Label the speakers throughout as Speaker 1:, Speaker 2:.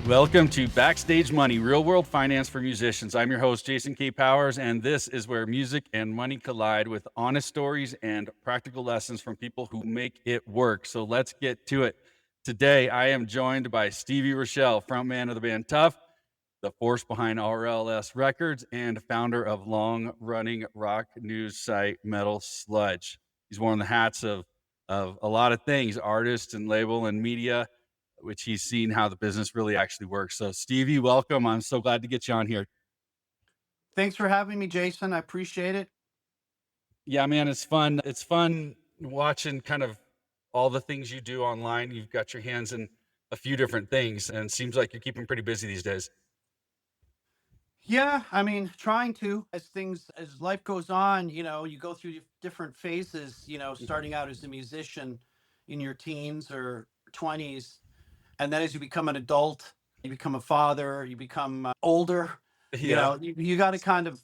Speaker 1: Welcome to Backstage Money, real world finance for musicians. I'm your host, Jason K. Powers, and this is where music and money collide with honest stories and practical lessons from people who make it work. So let's get to it. Today, I am joined by Stevie Rachelle, frontman of the band Tuff, the force behind RLS Records, and founder of long-running rock news site Metal Sludge. He's worn the hats of a lot of things, artist and label and media, which he's seen how the business really actually works. So Stevie, welcome. I'm so glad to get you on here.
Speaker 2: Thanks for having me, Jason. I appreciate it.
Speaker 1: Yeah, man, it's fun. It's fun watching kind of all the things you do online. You've got your hands in a few different things, and it seems like you're keeping pretty busy these days.
Speaker 2: Yeah, I mean, trying to as life goes on, you go through different phases, starting out as a musician in your teens or 20s, and then as you become an adult, you become a father, you become older,
Speaker 1: Yeah.
Speaker 2: you got to kind of,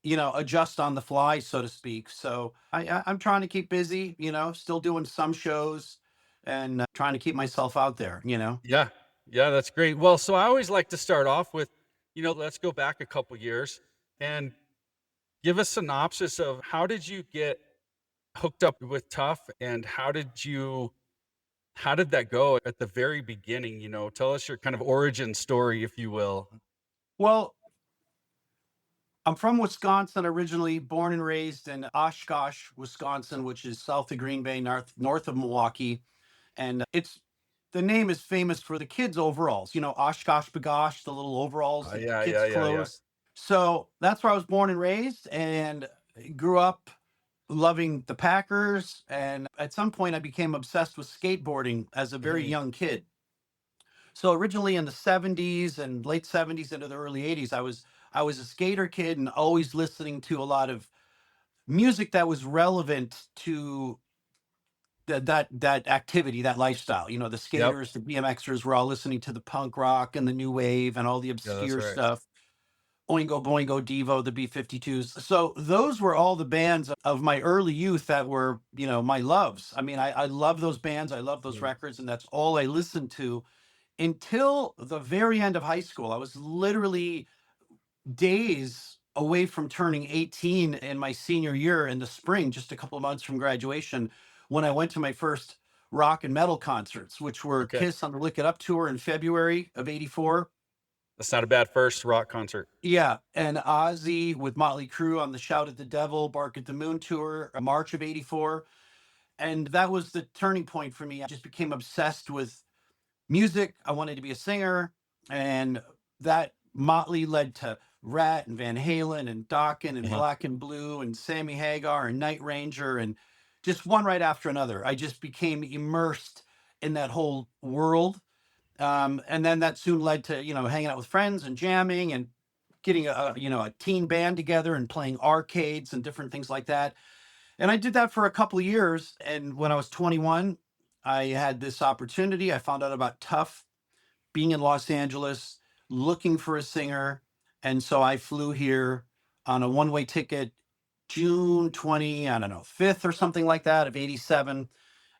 Speaker 2: adjust on the fly, so to speak. So I'm trying to keep busy, still doing some shows and trying to keep myself out there.
Speaker 1: Yeah. Yeah, that's great. Well, so I always like to start off with, let's go back a couple years and give a synopsis of how did you get hooked up with Tuff and how did that go at the very beginning? Tell us your kind of origin story, if you will.
Speaker 2: Well, I'm from Wisconsin, originally born and raised in Oshkosh, Wisconsin, which is south of Green Bay, north of Milwaukee. And it's the name is famous for the kids' overalls, Oshkosh Bagosh, the little overalls that
Speaker 1: Yeah,
Speaker 2: kids
Speaker 1: yeah, yeah, yeah.
Speaker 2: clothes. So that's where I was born and raised and grew up loving the Packers. And at some point, I became obsessed with skateboarding as a very
Speaker 1: Mhm.
Speaker 2: young kid. So originally in the 70s and late 70s into the early 80s, I was a skater kid and always listening to a lot of music that was relevant to that activity, that lifestyle. The
Speaker 1: Yep.
Speaker 2: skaters, the BMXers were all listening to the punk rock and the new wave and all the
Speaker 1: Yeah, that's
Speaker 2: obscure
Speaker 1: right.
Speaker 2: stuff. Oingo Boingo Devo, the B-52s. So those were all the bands of my early youth that were, my loves. I mean, I love those bands. I love those
Speaker 1: Mhm.
Speaker 2: records, and that's all I listened to until the very end of high school. I was literally days away from turning 18 in my senior year in the spring, just a couple of months from graduation, when I went to my first rock and metal concerts, which were
Speaker 1: Okay.
Speaker 2: Kiss on the Lick It Up tour in February of 84.
Speaker 1: That's not a bad first rock concert.
Speaker 2: Yeah, and Ozzy with Motley Crue on the Shout at the Devil, Bark at the Moon tour, March of 84. And that was the turning point for me. I just became obsessed with music. I wanted to be a singer, and that Motley led to Rat and Van Halen and Dokken and
Speaker 1: Uh-huh.
Speaker 2: Black and Blue and Sammy Hagar and Night Ranger and just one right after another. I just became immersed in that whole world. And then that soon led to, hanging out with friends and jamming and getting a teen band together and playing arcades and different things like that. And I did that for a couple of years. And when I was 21, I had this opportunity. I found out about Tuff being in Los Angeles, looking for a singer. And so I flew here on a one-way ticket, June 20, I don't know, 5th or something like that of 87,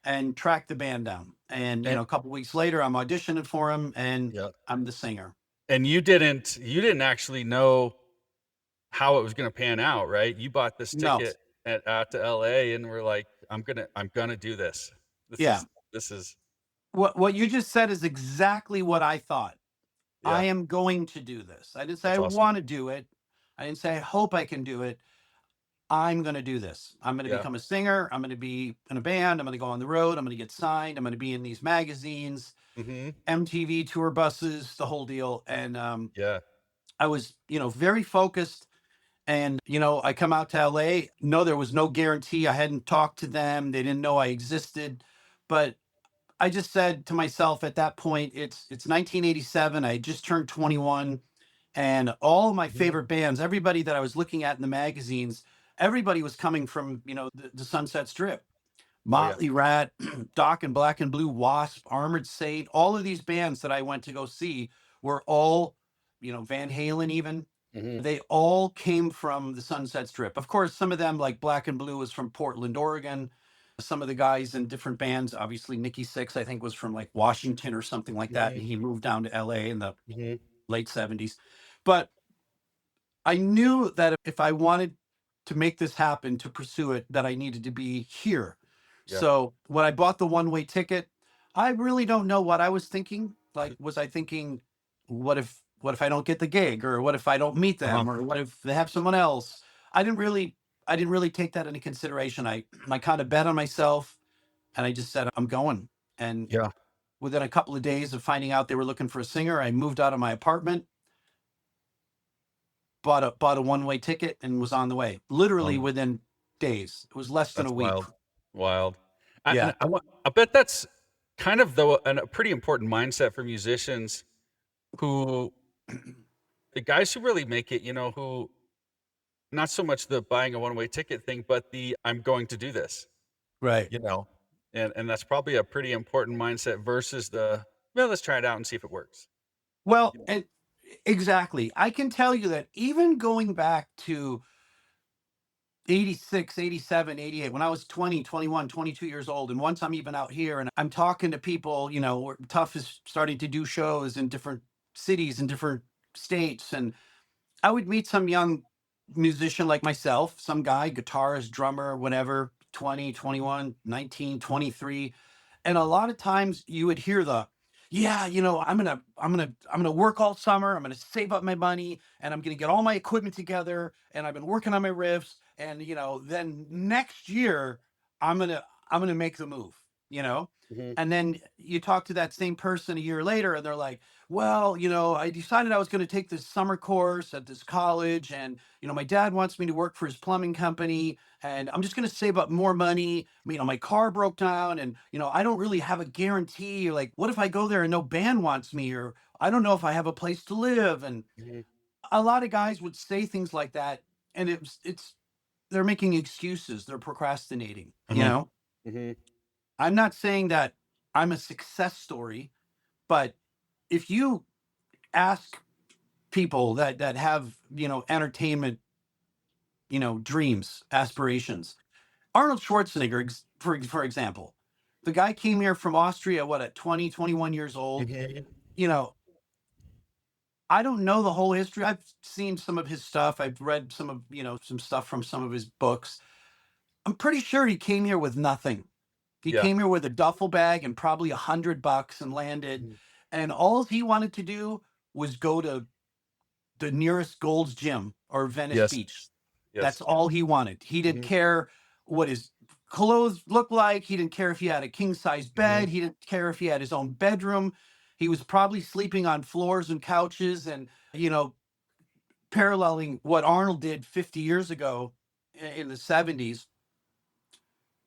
Speaker 2: and tracked the band down. And,
Speaker 1: And
Speaker 2: a couple weeks later, I'm auditioning for him and
Speaker 1: yeah.
Speaker 2: I'm the singer.
Speaker 1: And you didn't actually know how it was gonna pan out, right? You bought this
Speaker 2: No.
Speaker 1: ticket out to LA and were like, I'm gonna do this. This
Speaker 2: Yeah.
Speaker 1: is this is
Speaker 2: What you just said is exactly what I thought. I
Speaker 1: yeah,
Speaker 2: am going to do this. I didn't say I
Speaker 1: that's awesome.
Speaker 2: want to do it. I didn't say I hope I can do it. I'm going to do this. I'm going to
Speaker 1: Yeah.
Speaker 2: become a singer. I'm going to be in a band. I'm going to go on the road. I'm going to get signed. I'm going to be in these magazines,
Speaker 1: Mhm.
Speaker 2: MTV tour buses, the whole deal. And
Speaker 1: Yeah.
Speaker 2: I was, very focused. And, I come out to LA. No, there was no guarantee. I hadn't talked to them. They didn't know I existed. But I just said to myself at that point, it's 1987. I had just turned 21, and all of my
Speaker 1: Mhm.
Speaker 2: favorite bands, everybody that I was looking at in the magazines, everybody was coming from the Sunset Strip.
Speaker 1: Oh, yeah.
Speaker 2: Motley, Rat, Doc and Black and Blue, Wasp, Armored Saint, all of these bands that I went to go see were all, Van Halen even.
Speaker 1: Mhm.
Speaker 2: They all came from the Sunset Strip. Of course, some of them, like Black and Blue, was from Portland, Oregon. some of the guys in different bands. Obviously, Nikki Sixx, I think, was from like Washington or something like that, and
Speaker 1: Mhm,
Speaker 2: he moved down to LA in the
Speaker 1: mhm.
Speaker 2: late 70s. But I knew that if I wanted to make this happen, to pursue it, that I needed to be here.
Speaker 1: Yeah.
Speaker 2: So when I bought the one-way ticket, I really don't know what I was thinking. Like, was I thinking, what if I don't get the gig, or what if I don't meet
Speaker 1: Uh-huh.
Speaker 2: them, or what if they have someone else? I didn't really, I didn't really take that into consideration. I kind of bet on myself, and I just said, I'm going. And
Speaker 1: Yeah.
Speaker 2: within a couple of days of finding out they were looking for a singer, I moved out of my apartment, bought a one-way ticket, and was on the way. Literally
Speaker 1: Um,
Speaker 2: within days. It was less than a
Speaker 1: that's
Speaker 2: week.
Speaker 1: wild. Wild. I
Speaker 2: Yeah.
Speaker 1: and I bet that's kind of, though, a pretty important mindset for musicians who the guys who really make it, who not so much the buying a one-way ticket thing, but the "I'm going to do this,"
Speaker 2: Right.
Speaker 1: you know? And that's probably a pretty important mindset versus the, "Well, let's try it out and see if it works."
Speaker 2: Well,
Speaker 1: You know?
Speaker 2: and exactly. I can tell you that even going back to 86, 87, 88, when I was 20, 21, 22 years old, and once I'm even out here and I'm talking to people, Tuff is starting to do shows in different cities and different states, and I would meet some young musician like myself, some guy, guitarist, drummer, whatever, 20, 21, 19, 23. And a lot of times you would hear yeah, I'm gonna work all summer. I'm gonna save up my money, and I'm gonna get all my equipment together, and I've been working on my riffs, and then next year I'm gonna make the move, you know?
Speaker 1: Mhm.
Speaker 2: And then you talk to that same person a year later, and they're like, well, I decided I was going to take this summer course at this college, and my dad wants me to work for his plumbing company, and I'm just going to save up more money. My car broke down, and I don't really have a guarantee. Like, what if I go there and no band wants me, or I don't know if I have a place to live? And
Speaker 1: Mhm.
Speaker 2: a lot of guys would say things like that, and it's they're making excuses. They're procrastinating.
Speaker 1: Mhm. Mhm.
Speaker 2: I'm not saying that I'm a success story, but if you ask people that have entertainment dreams, aspirations, Arnold Schwarzenegger, for example, the guy came here from Austria, what, at 20, 21 years old.
Speaker 1: Mhm.
Speaker 2: you know I don't know the whole history. I've seen some of his stuff. I've read some stuff from some of his books. I'm pretty sure he came here with nothing. He
Speaker 1: Yeah.
Speaker 2: came here with a duffel bag and probably $100 and landed,
Speaker 1: Mhm.
Speaker 2: and all he wanted to do was go to the nearest Gold's Gym or Venice
Speaker 1: Yes.
Speaker 2: Beach. That's
Speaker 1: Yes.
Speaker 2: all he wanted. He didn't
Speaker 1: Mhm.
Speaker 2: care what his clothes looked like. He didn't care if he had a king size
Speaker 1: Mhm.
Speaker 2: bed. He didn't care if he had his own bedroom. He was probably sleeping on floors and couches, and, you know, paralleling what Arnold did 50 years ago in the 70s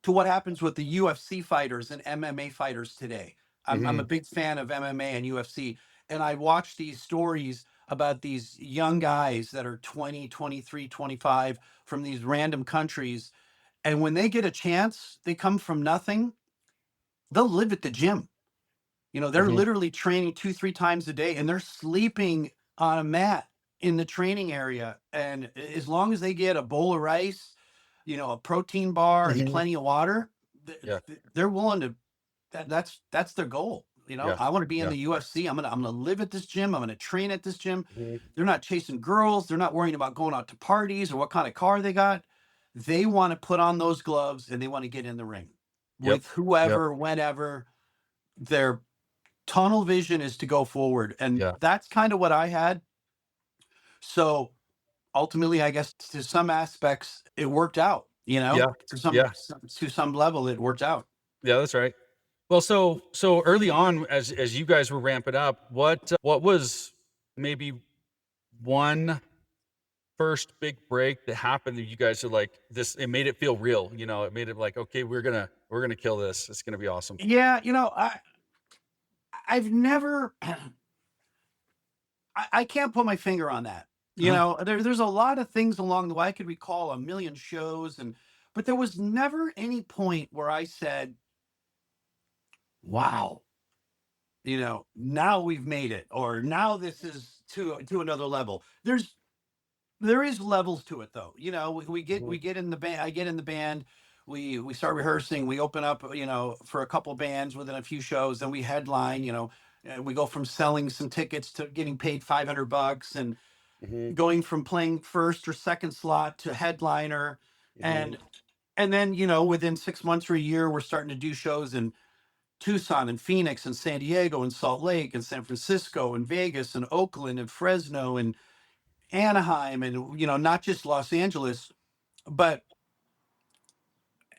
Speaker 2: to what happens with the UFC fighters and MMA fighters today. I'm a
Speaker 1: Mhm.
Speaker 2: big fan of MMA and UFC, and I watch these stories about these young guys that are 20, 23, 25 from these random countries. And when they get a chance, they come from nothing. They'll live at the gym. They're
Speaker 1: Mhm.
Speaker 2: literally training 2, 3 times a day, and they're sleeping on a mat in the training area. And as long as they get a bowl of rice, a protein bar, and
Speaker 1: Mhm.
Speaker 2: plenty of water,
Speaker 1: Yeah.
Speaker 2: they're willing to. That's their goal.
Speaker 1: Yeah.
Speaker 2: I want to be in
Speaker 1: Yeah.
Speaker 2: the UFC. I'm gonna live at this gym. I'm gonna train at this gym.
Speaker 1: Mhm.
Speaker 2: They're not chasing girls. They're not worrying about going out to parties or what kind of car they got. They want to put on those gloves and they want to get in the ring
Speaker 1: Yep.
Speaker 2: with
Speaker 1: Yep.
Speaker 2: whoever, whenever. Their tunnel vision is to go forward, and
Speaker 1: Yeah.
Speaker 2: that's kind of what I had. So ultimately, I guess to some aspects, it worked out.
Speaker 1: Yeah. Yeah.
Speaker 2: To some level, it worked out.
Speaker 1: Yeah, that's right. Well, so early on, as you guys were ramping up, what was maybe one first big break that happened that you guys are like this? It made it feel real. It made it like, okay, we're gonna kill this. It's gonna be awesome.
Speaker 2: Yeah, I've never I can't put my finger on that.
Speaker 1: Uh-huh.
Speaker 2: There's a lot of things along the way. I could recall a million shows, but there was never any point where I said, "Wow, now we've made it," or "Now this is to another level." There is levels to it, though. We get
Speaker 1: Mhm.
Speaker 2: we get in the band. I get in the band. we start rehearsing, we open up, for a couple bands within a few shows, then we headline, and we go from selling some tickets to getting paid $500, and
Speaker 1: Hmm.
Speaker 2: going from playing first or second slot to headliner.
Speaker 1: Hmm.
Speaker 2: And then, within 6 months or a year, we're starting to do shows in Tucson and Phoenix and San Diego and Salt Lake and San Francisco and Vegas and Oakland and Fresno and Anaheim, and not just Los Angeles, but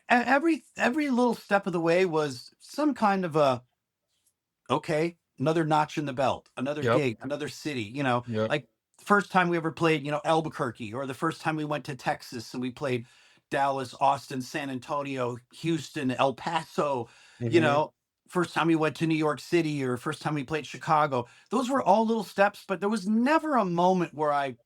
Speaker 2: every little step of the way was some kind of a, okay, another notch in the belt, another
Speaker 1: Yep.
Speaker 2: gig, another city,
Speaker 1: Yep.
Speaker 2: like first time we ever played, Albuquerque, or the first time we went to Texas and we played Dallas, Austin, San Antonio, Houston, El Paso, you
Speaker 1: Hmm.
Speaker 2: know, first time we went to New York City, or first time we played Chicago. Those were all little steps, but there was never a moment where I,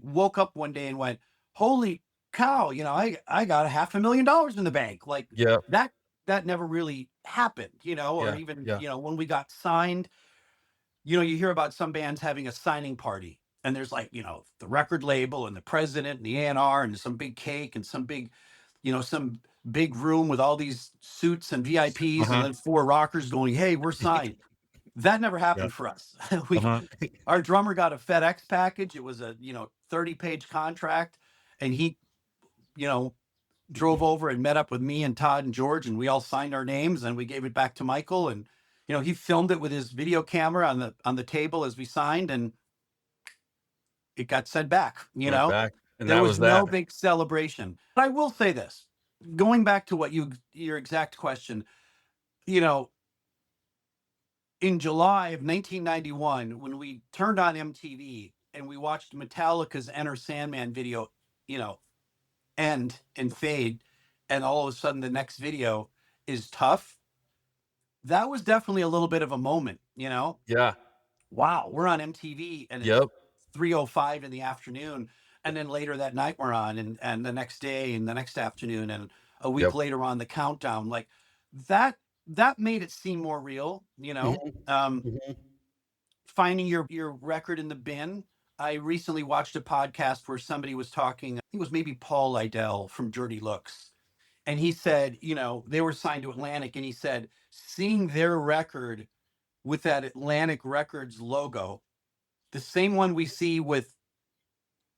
Speaker 2: woke up one day and went, holy cow, I got a $500,000 in the bank. Like
Speaker 1: Yep.
Speaker 2: that, that never really happened, or
Speaker 1: Yeah.
Speaker 2: even,
Speaker 1: Yeah.
Speaker 2: when we got signed, you hear about some bands having a signing party, and there's like, the record label and the president and the A&R and some big cake and some big room with all these suits and VIPs, and
Speaker 1: Uh-huh.
Speaker 2: then four rockers going, hey, we're signed. That never
Speaker 1: Yeah.
Speaker 2: happened for us. we
Speaker 1: Uh-huh.
Speaker 2: Our drummer got a FedEx package. It was a 30-page contract, and he you know drove over and met up with me and Todd and George, and we all signed our names, and we gave it back to Michael, and he filmed it with his video camera on the table as we signed, and it got sent back.
Speaker 1: Went back, and
Speaker 2: There
Speaker 1: that
Speaker 2: was
Speaker 1: was
Speaker 2: no
Speaker 1: that.
Speaker 2: big celebration. But I will say this, going back to your exact question, you know in July of 1991, when we turned on MTV and we watched Metallica's Enter Sandman video, you know, end and fade, and all of a sudden the next video is Tough. That was definitely a little bit of a moment.
Speaker 1: Yeah.
Speaker 2: Wow, we're on MTV and it's
Speaker 1: Yep.
Speaker 2: 3:05 in the afternoon, and then later that night we're on, and the next day and the next afternoon, and a week
Speaker 1: Yep.
Speaker 2: later on the countdown. Like that that made it seem more real.
Speaker 1: Mhm.
Speaker 2: Um,
Speaker 1: Mhm.
Speaker 2: finding your record in the bin. I recently watched a podcast where somebody was talking. I think it was maybe Paul Lydell from Dirty Looks, and he said, they were signed to Atlantic, and he said seeing their record with that Atlantic Records logo, the same one we see with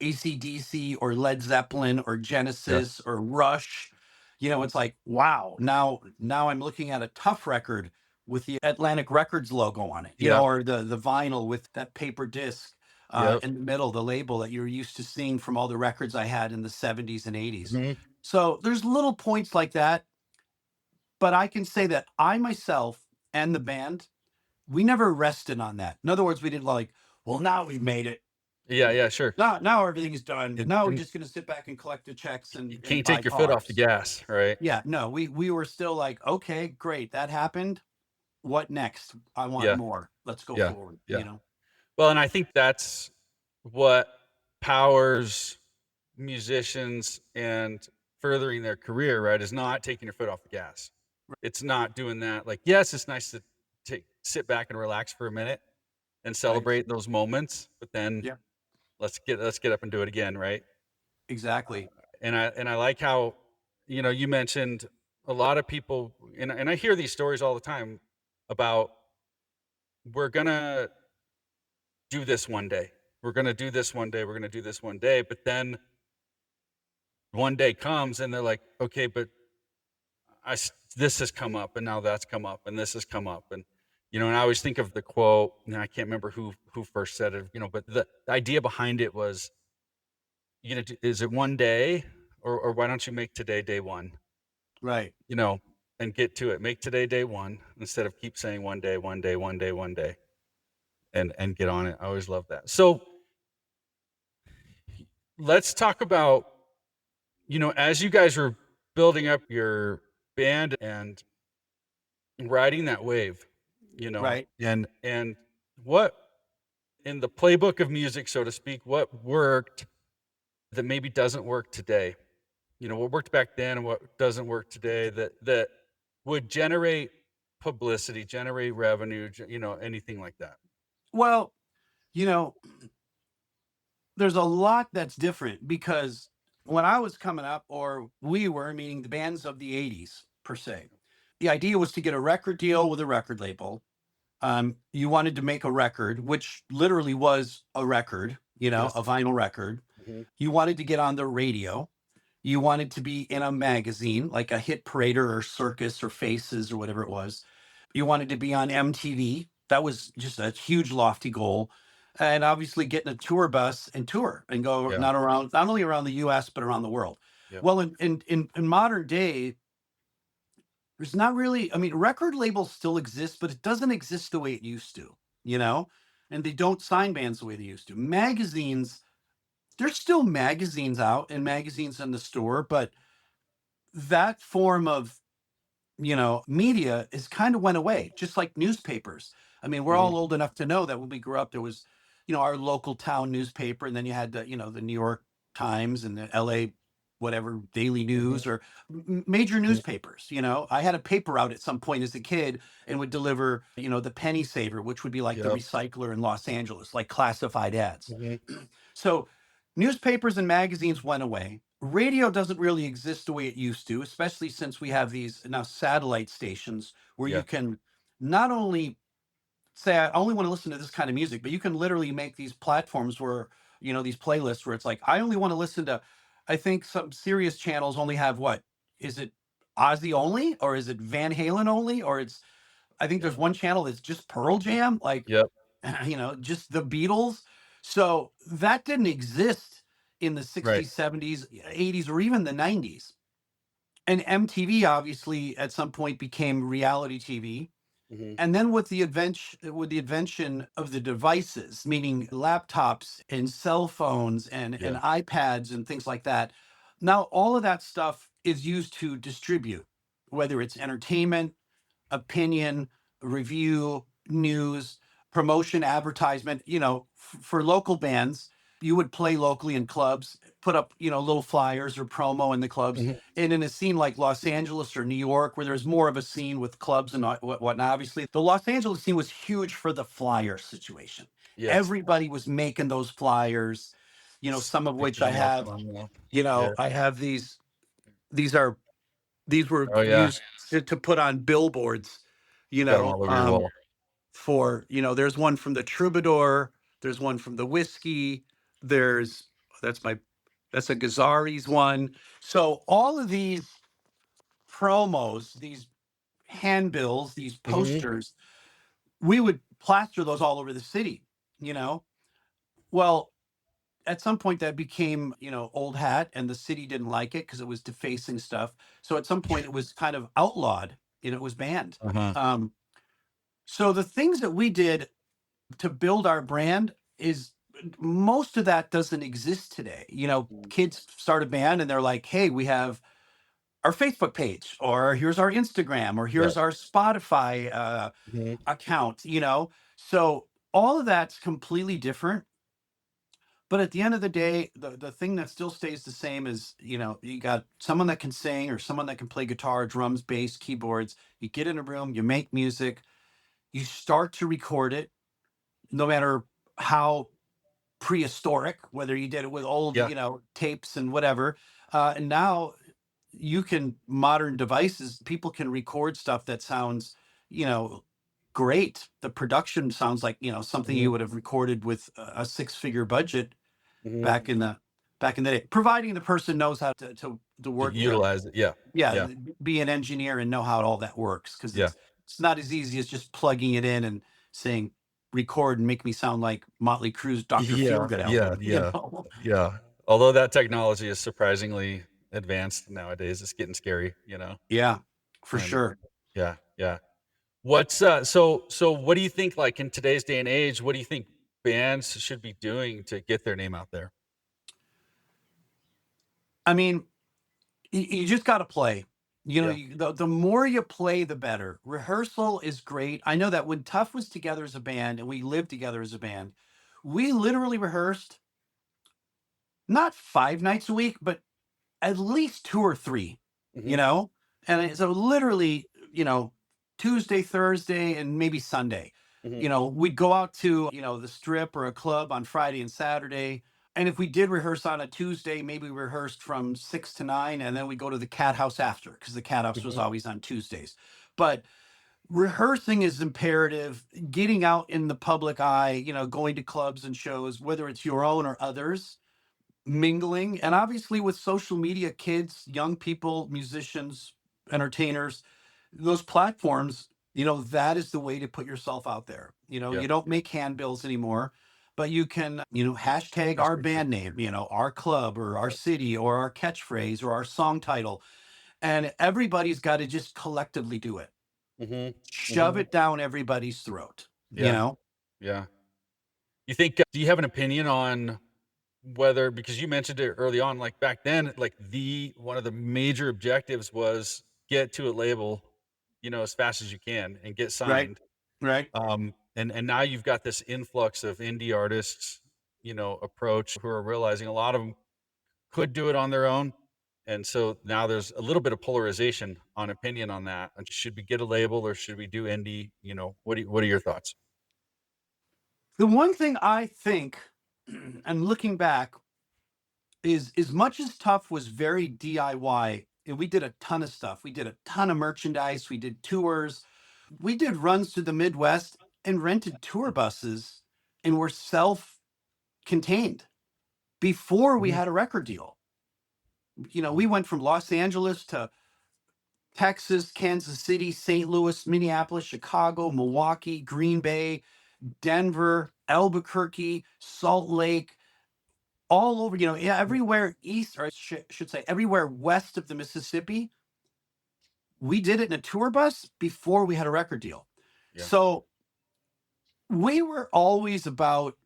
Speaker 2: AC/DC or Led Zeppelin or
Speaker 1: Yeah.
Speaker 2: Genesis or Rush. It's like, wow, now I'm looking at a Tough record with the Atlantic Records logo on it,
Speaker 1: Yeah.
Speaker 2: or the vinyl with that paper disc
Speaker 1: Yep.
Speaker 2: in the middle, the label that you're used to seeing from all the records I had in the 70s and 80s.
Speaker 1: Mhm.
Speaker 2: So there's little points like that, but I can say that I myself and the band, we never rested on that. In other words, we didn't like, well, now we've made it.
Speaker 1: Yeah, yeah, sure.
Speaker 2: Now everything's done. Now we're
Speaker 1: And
Speaker 2: just gonna sit back and collect the checks
Speaker 1: you
Speaker 2: and
Speaker 1: can't
Speaker 2: buy
Speaker 1: take your foot off the
Speaker 2: cars.
Speaker 1: gas, right?
Speaker 2: Yeah, no, we were still like, okay, great, that happened. What next? I want
Speaker 1: Yeah.
Speaker 2: more. Let's go
Speaker 1: Yeah.
Speaker 2: forward.
Speaker 1: Yeah. Well, and I think that's what powers musicians and furthering their career, right? Is not taking your foot off the gas. It's not doing that. Like, yes, it's nice to sit back and relax for a minute and
Speaker 2: Right.
Speaker 1: celebrate those moments, but then
Speaker 2: Yeah.
Speaker 1: let's get up and do it again, right?
Speaker 2: Exactly.
Speaker 1: And I like how you mentioned a lot of people, and I hear these stories all the time about we're gonna do this one day. We're gonna do this one day. We're gonna do this one day. But then one day comes and they're like, okay, but this has come up, and now that's come up, and this has come up, and I always think of the quote, and I can't remember who first said it, but the idea behind it was, is it one day, or why don't you make today day one,
Speaker 2: Right.
Speaker 1: you know, and get to it. Make today day one instead of keep saying one day, one day, one day, one day, and get on it. I always love that. So let's talk about, as you guys were building up your band and riding that wave,
Speaker 2: Right.
Speaker 1: and what in the playbook of music, so to speak, what worked that maybe doesn't work today? What worked back then and what doesn't work today that would generate publicity, generate revenue, anything like that.
Speaker 2: Well, you know, there's a lot that's different because When I was coming up, or we were, meaning the bands of the 80s per se, the idea was to get a record deal with a record label. You wanted to make a record, which literally was a record,
Speaker 1: Yes.
Speaker 2: a vinyl record.
Speaker 1: Hmm.
Speaker 2: You wanted to get on the radio. You wanted to be in a magazine like a Hit Parader or Circus or Faces or whatever it was. You wanted to be on MTV. That was just a huge, lofty goal. And obviously, getting a tour bus and tour and go
Speaker 1: Yeah.
Speaker 2: not only around the US, but around the world.
Speaker 1: Yep.
Speaker 2: Well, in modern day, there's not really, I mean, record labels still exist, but it doesn't exist the way it used to, you know? And they don't sign bands the way they used to. Magazines, there's still magazines out and magazines in the store, but that form of, media is kind of went away, just like newspapers. I mean, we're
Speaker 1: Hmm.
Speaker 2: all old enough to know that when we grew up, there was, our local town newspaper, and then you had the New York Times and the LA whatever Daily
Speaker 1: Hmm.
Speaker 2: News or major newspapers. I had a paper route at some point as a kid and would deliver, the penny saver, which would be like the
Speaker 1: Yep.
Speaker 2: recycler in Los Angeles, like classified ads.
Speaker 1: Hmm.
Speaker 2: So newspapers and magazines went away. Radio doesn't really exist the way it used to, especially since we have these now satellite stations where you
Speaker 1: Yeah.
Speaker 2: can not only say, I only want to listen to this kind of music, but you can literally make these platforms where, these playlists where it's like, I only want to listen to, I think some serious channels only have what? Is it Ozzy only? Or is it Van Halen only? Or I think there's
Speaker 1: Yep.
Speaker 2: one channel that's just Pearl Jam. Like,
Speaker 1: Yep.
Speaker 2: just the Beatles. So that didn't exist in the
Speaker 1: Right.
Speaker 2: 60s, 70s, 80s, or even the 90s. And MTV obviously at some point became reality TV.
Speaker 1: Hmm.
Speaker 2: And then with the invention of the devices, meaning laptops and cell phones and
Speaker 1: Yeah.
Speaker 2: iPads and things like that, now all of that stuff is used to distribute, whether it's entertainment, opinion, review, news, promotion, advertisement. For local bands, you would play locally in clubs, put up, little flyers or promo in the clubs.
Speaker 1: Hmm.
Speaker 2: And in a scene like Los Angeles or New York, where there's more of a scene with clubs and whatnot, obviously, the Los Angeles scene was huge for the flyer situation.
Speaker 1: Yes.
Speaker 2: Everybody was making those flyers, some of which
Speaker 1: Sticking
Speaker 2: I
Speaker 1: them up
Speaker 2: have.
Speaker 1: on the. Yeah.
Speaker 2: I have these. These are these were
Speaker 1: Oh yeah.
Speaker 2: used to put on billboards, you
Speaker 1: You got them
Speaker 2: know,
Speaker 1: all over your
Speaker 2: um,
Speaker 1: wall.
Speaker 2: there's one from the Troubadour, there's one from the Whiskey, there's, that's my, that's a Gazzari's one. So all of these promos, these handbills, these
Speaker 1: Hmm.
Speaker 2: posters, we would plaster those all over the city, you know? Well, at some point that became, old hat, and the city didn't like it because it was defacing stuff. So at some point it was kind of outlawed, it was banned.
Speaker 1: Uh-huh.
Speaker 2: Um, so the things that we did to build our brand is most of that doesn't exist today. Kids start a band and they're like, hey, we have our Facebook page, or here's our Instagram, or
Speaker 1: Yeah.
Speaker 2: here's our Spotify
Speaker 1: Hmm.
Speaker 2: account. So all of that's completely different. But at the end of the day, the thing that still stays the same is, you got someone that can sing or someone that can play guitar, drums, bass, keyboards. You get in a room, you make music, you start to record it, no matter how prehistoric, whether you did it with old,
Speaker 1: Yeah.
Speaker 2: tapes and whatever. And now you can, modern devices, people can record stuff that sounds, you know, great. The production sounds like, something
Speaker 1: Hmm.
Speaker 2: you would have recorded with a six-figure budget
Speaker 1: Hmm.
Speaker 2: back in the day, providing the person knows how to
Speaker 1: To
Speaker 2: work the,
Speaker 1: utilize it. Yeah.
Speaker 2: yeah,
Speaker 1: Yeah.
Speaker 2: be an engineer and know how all that works, because
Speaker 1: Yeah.
Speaker 2: it's not as easy as just plugging it in and saying record and make me sound like Motley Crue's Dr.
Speaker 1: Yeah.
Speaker 2: Feelgood
Speaker 1: Yeah.
Speaker 2: album,
Speaker 1: Yeah. Yeah. Although that technology is surprisingly advanced nowadays, it's getting scary.
Speaker 2: Yeah, for
Speaker 1: And
Speaker 2: sure.
Speaker 1: yeah, yeah. So what do you think, like, in today's day and age, what do you think bands should be doing to get their name out there?
Speaker 2: I mean, you just got to play.
Speaker 1: Yeah.
Speaker 2: The more you play, the better. Rehearsal is great. I know that when Tuff was together as a band and we lived together as a band, we literally rehearsed not 5 nights a week, but at least two or three, you
Speaker 1: Mhm.
Speaker 2: know? So literally, Tuesday, Thursday, and maybe Sunday.
Speaker 1: Mhm.
Speaker 2: We'd go out to, the strip or a club on Friday and Saturday. And if we did rehearse on a Tuesday, maybe we rehearsed from 6 to 9, and then we go to the cat house after, because the cat house was
Speaker 1: Mhm.
Speaker 2: always on Tuesdays. But rehearsing is imperative. Getting out in the public eye, going to clubs and shows, whether it's your own or others, mingling, and obviously with social media, kids, young people, musicians, entertainers, those platforms, that is the way to put yourself out there.
Speaker 1: Yeah.
Speaker 2: You don't make handbills anymore, but you can, hashtag
Speaker 1: That's
Speaker 2: our
Speaker 1: for sure.
Speaker 2: band name, our club or our
Speaker 1: Right.
Speaker 2: city or our catchphrase or our song title. And everybody's got to just collectively do it.
Speaker 1: Mhm.
Speaker 2: Shove
Speaker 1: Mhm.
Speaker 2: it down everybody's throat,
Speaker 1: Yeah. Yeah. You think do you have an opinion on whether, because you mentioned it early on, like back then, like the one of the major objectives was get to a label, as fast as you can and get
Speaker 2: Right.
Speaker 1: signed.
Speaker 2: Right.
Speaker 1: And now you've got this influx of indie artists, approach, who are realizing a lot of them could do it on their own. And so now there's a little bit of polarization on opinion on that. And should we get a label or should we do indie? What are your thoughts?
Speaker 2: The one thing I think, and looking back, is as much as Tuff was very DIY, and we did a ton of stuff. We did a ton of merchandise. We did tours. We did runs to the Midwest and rented tour buses and were self contained before we
Speaker 1: Mhm.
Speaker 2: had a record deal. We
Speaker 1: Mhm.
Speaker 2: went from Los Angeles to Texas, Kansas City, St. Louis, Minneapolis, Chicago, Milwaukee, Green Bay, Denver, Albuquerque, Salt Lake, all over, yeah, everywhere east, or I should say, everywhere west of the Mississippi. We did it in a tour bus before we had a record deal.
Speaker 1: Yeah.
Speaker 2: So we were always about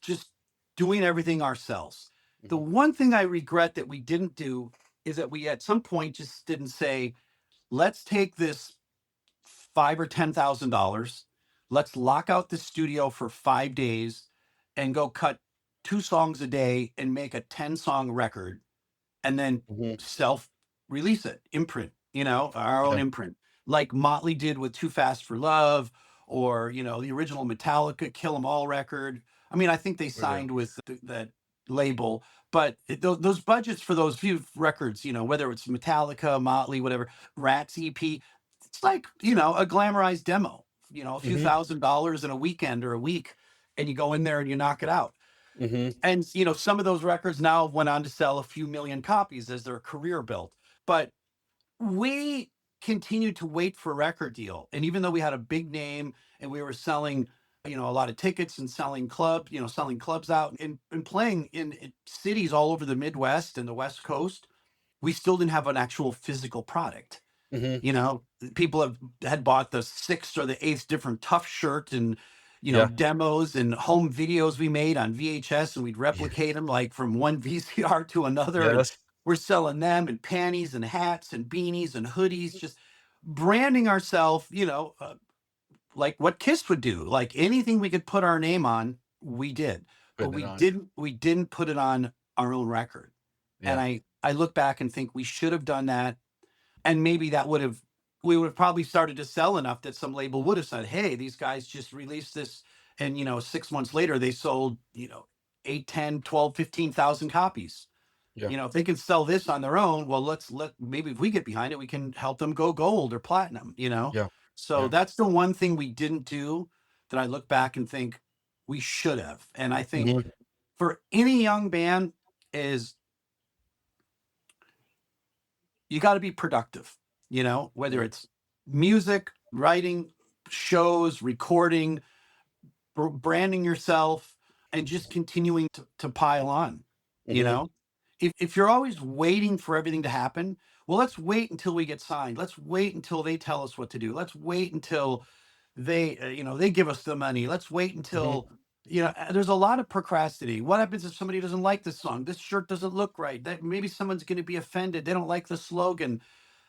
Speaker 2: just doing everything ourselves. The
Speaker 1: Mhm.
Speaker 2: one thing I regret that we didn't do is that we at some point just didn't say, let's take this five or $10,000, let's lock out the studio for 5 days and go cut 2 songs a day and make a 10-song record, and then
Speaker 1: Mhm.
Speaker 2: self release it, imprint, our own
Speaker 1: Yeah.
Speaker 2: imprint, like Motley did with Too Fast for Love, or, the original Metallica Kill 'Em All record. I mean, I think they
Speaker 1: Oh, yeah.
Speaker 2: signed with that label, but those budgets for those few records, whether it's Metallica, Motley, whatever, Rats EP, it's like, a glamorized demo, a few
Speaker 1: Mhm.
Speaker 2: $1,000s in a weekend or a week, and you go in there and you knock it out.
Speaker 1: Mhm.
Speaker 2: And some of those records now went on to sell a few million copies as their career built. But we continued to wait for a record deal. And even though we had a big name and we were selling, a lot of tickets and selling clubs out and playing in cities all over the Midwest and the West Coast, we still didn't have an actual physical product.
Speaker 1: Mhm.
Speaker 2: you know People had bought the sixth or the eighth different Tough shirt, and
Speaker 1: Yeah.
Speaker 2: demos and home videos we made on VHS, and we'd
Speaker 1: Yeah.
Speaker 2: replicate them like from one VCR to another, and
Speaker 1: Yes.
Speaker 2: we're selling them and panties and hats and beanies and hoodies, just branding ourselves, like what Kiss would do. Like anything we could put our name on, we did. But
Speaker 1: Putting it
Speaker 2: we
Speaker 1: on.
Speaker 2: didn't put it on our own record. And
Speaker 1: Yeah.
Speaker 2: I look back and think we should have done that, and maybe that would have we would have probably started to sell enough that some label would have said, hey, these guys just released this, and 6 months later they sold, 8, 10, 12, 15,000 copies.
Speaker 1: Yeah.
Speaker 2: If they can sell this on their own, well, let maybe if we get behind it, we can help them go gold or platinum.
Speaker 1: Yeah.
Speaker 2: So
Speaker 1: Yeah.
Speaker 2: that's the one thing we didn't do that I look back and think we should have. And I think
Speaker 1: Mhm.
Speaker 2: for any young band is, you got to be productive, whether
Speaker 1: Mhm.
Speaker 2: it's music, writing, shows, recording, branding yourself, and just continuing to pile on. You
Speaker 1: Mhm.
Speaker 2: know, if you're always waiting for everything to happen, well, let's wait until we get signed. Let's wait until they tell us what to do. Let's wait until they give us the money. Let's wait
Speaker 1: Mhm.
Speaker 2: until, there's a lot of procrastinating. What happens if somebody doesn't like this song? This shirt doesn't look right. That maybe someone's going to be offended. They don't like the slogan.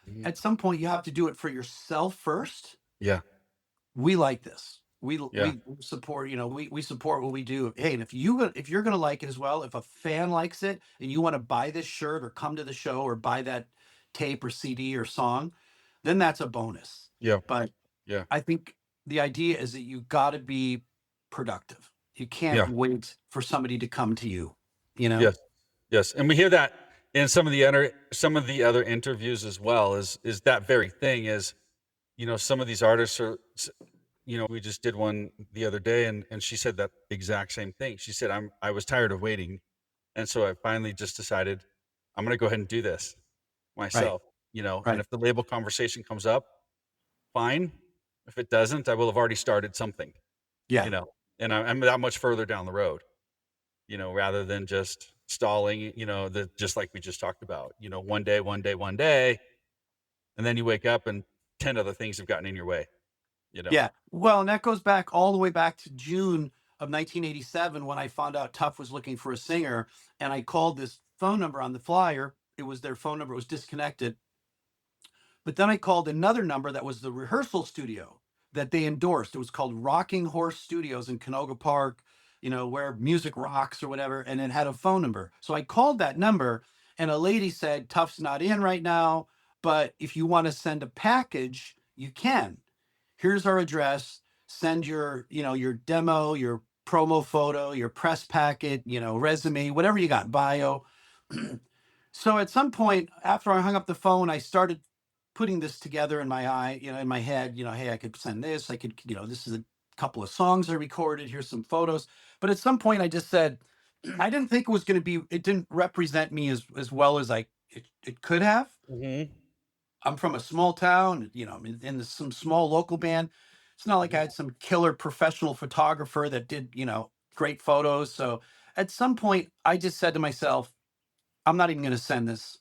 Speaker 1: Mhm.
Speaker 2: At some point, you have to do it for yourself first.
Speaker 1: Yeah.
Speaker 2: We like this. We
Speaker 1: Yeah.
Speaker 2: we support, we support what we do. Hey, and if you're gonna like it as well, if a fan likes it and you want to buy this shirt or come to the show or buy that tape or CD or song, then that's a bonus.
Speaker 1: Yeah.
Speaker 2: But
Speaker 1: Yeah.
Speaker 2: I think the idea is that you got to be productive. You can't
Speaker 1: Yeah.
Speaker 2: wait for somebody to come to you. you know?
Speaker 1: Yes. Yes, and we hear that in some of the other interviews as well, is that very thing is, some of these artists we just did one the other day, and she said that exact same thing. She said, I was tired of waiting, and so I finally just decided, I'm gonna go ahead and do this
Speaker 2: Right,
Speaker 1: myself, and
Speaker 2: right.
Speaker 1: if the label conversation comes up, fine. If it doesn't, I will have already started something, you
Speaker 2: Yeah,
Speaker 1: know, and I'm that much further down the road, rather than just stalling, just like we just talked about, one day, one day, one day, and then you wake up and 10 other things have gotten in your way, you know?
Speaker 2: yeah. Well, and that goes back all the way back to June of 1987 when I found out Tuff was looking for a singer, and I called this phone number on the flyer. It was their phone number, it was disconnected. But then I called another number that was the rehearsal studio that they endorsed. It was called Rocking Horse Studios in Canoga Park, where music rocks or whatever, and it had a phone number. So I called that number, and a lady said, Tuff's not in right now, but if you want to send a package, you can. Here's our address. Send your demo, your promo photo, your press packet, resume, whatever you got, bio. So at some point after I hung up the phone, I started putting this together in my in my head, hey, I could send this, I could, this is a couple of songs I recorded, here's some photos. But at some point I just said, I didn't think it didn't represent me as well as it could have.
Speaker 1: Mhm.
Speaker 2: I'm from a small town, I'm in some small local band. It's not like I
Speaker 1: Mhm.
Speaker 2: had some killer professional photographer that did, great photos. So at some point I just said to myself, I'm not even going to send this.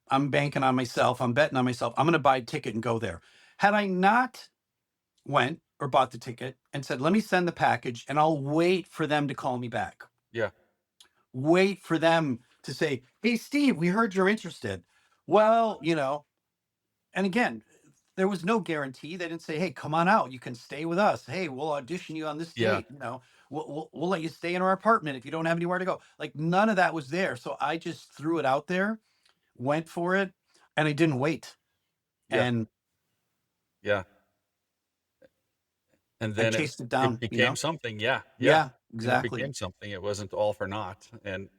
Speaker 2: I'm banking on myself. I'm betting on myself. I'm going to buy a ticket and go there. Had I not went or bought the ticket and said, let me send the package and I'll wait for them to call me back.
Speaker 1: Yeah.
Speaker 2: Wait for them to say, hey, Steve, we heard you're interested. Well, and again, there was no guarantee. They didn't say, hey, come on out. You can stay with us. Hey, we'll audition you on this
Speaker 1: Yeah.
Speaker 2: date. We'll let you stay in our apartment if you don't have anywhere to go. Like none of that was there. So I just threw it out there, went for it, and I didn't wait.
Speaker 1: Yeah.
Speaker 2: And
Speaker 1: Yeah. And
Speaker 2: I
Speaker 1: then it
Speaker 2: chased it
Speaker 1: it
Speaker 2: down,
Speaker 1: became something. Yeah. Yeah.
Speaker 2: Yeah,
Speaker 1: And it
Speaker 2: exactly.
Speaker 1: became something. It wasn't all for naught. And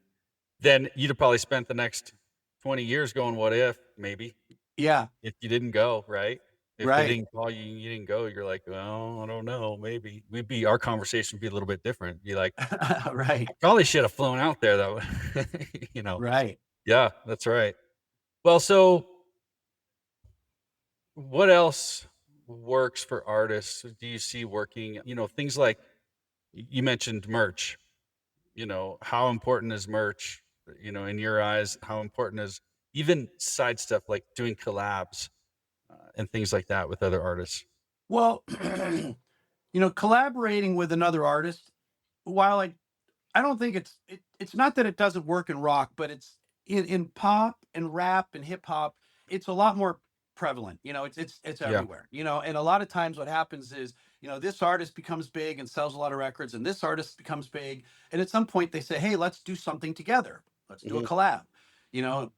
Speaker 1: then you'd have probably spent the next 20 years going, "What if?" Maybe,
Speaker 2: Yeah,
Speaker 1: if you didn't go, right? If they
Speaker 2: right.
Speaker 1: didn't call you, you didn't go, you're like, "Well, I don't know, maybe." Our conversation would be a little bit different. Be like,
Speaker 2: Right,
Speaker 1: "I probably should have flown out there though." You know?
Speaker 2: right.
Speaker 1: Yeah, that's right. Well, so what else works for artists? Do you see working? Things like you mentioned merch. How important is merch? In your eyes, how important is even side stuff like doing collabs and things like that with other artists?
Speaker 2: Well, collaborating with another artist, while I don't think it's not that it doesn't work in rock, but it's in pop and rap and hip hop, it's a lot more prevalent. It's
Speaker 1: Yeah.
Speaker 2: everywhere. And a lot of times what happens is, this artist becomes big and sells a lot of records, and this artist becomes big, and at some point they say, hey, let's do something together. Let's do a
Speaker 1: Hmm.
Speaker 2: collab. You know,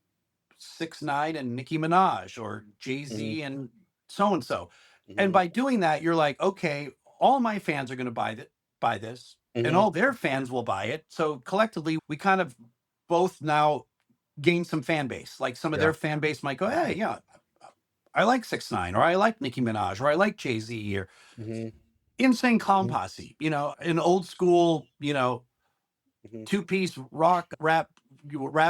Speaker 2: 6ix9ine and Nicki Minaj, or Jay
Speaker 1: Hmm.
Speaker 2: Z and so and so. And
Speaker 1: Hmm.
Speaker 2: by doing that, you're like, okay, all my fans are going to buy this, and
Speaker 1: Hmm.
Speaker 2: all their fans will buy it. So collectively, we kind of both now gain some fan base. Like some of
Speaker 1: Yeah.
Speaker 2: their fan base might go, hey, yeah, I like 6ix9ine, or I like Nicki Minaj, or I like Jay Z, or
Speaker 1: Hmm.
Speaker 2: Insane Clown
Speaker 1: Hmm.
Speaker 2: Posse. An old school,
Speaker 1: Hmm.
Speaker 2: two-piece rock rap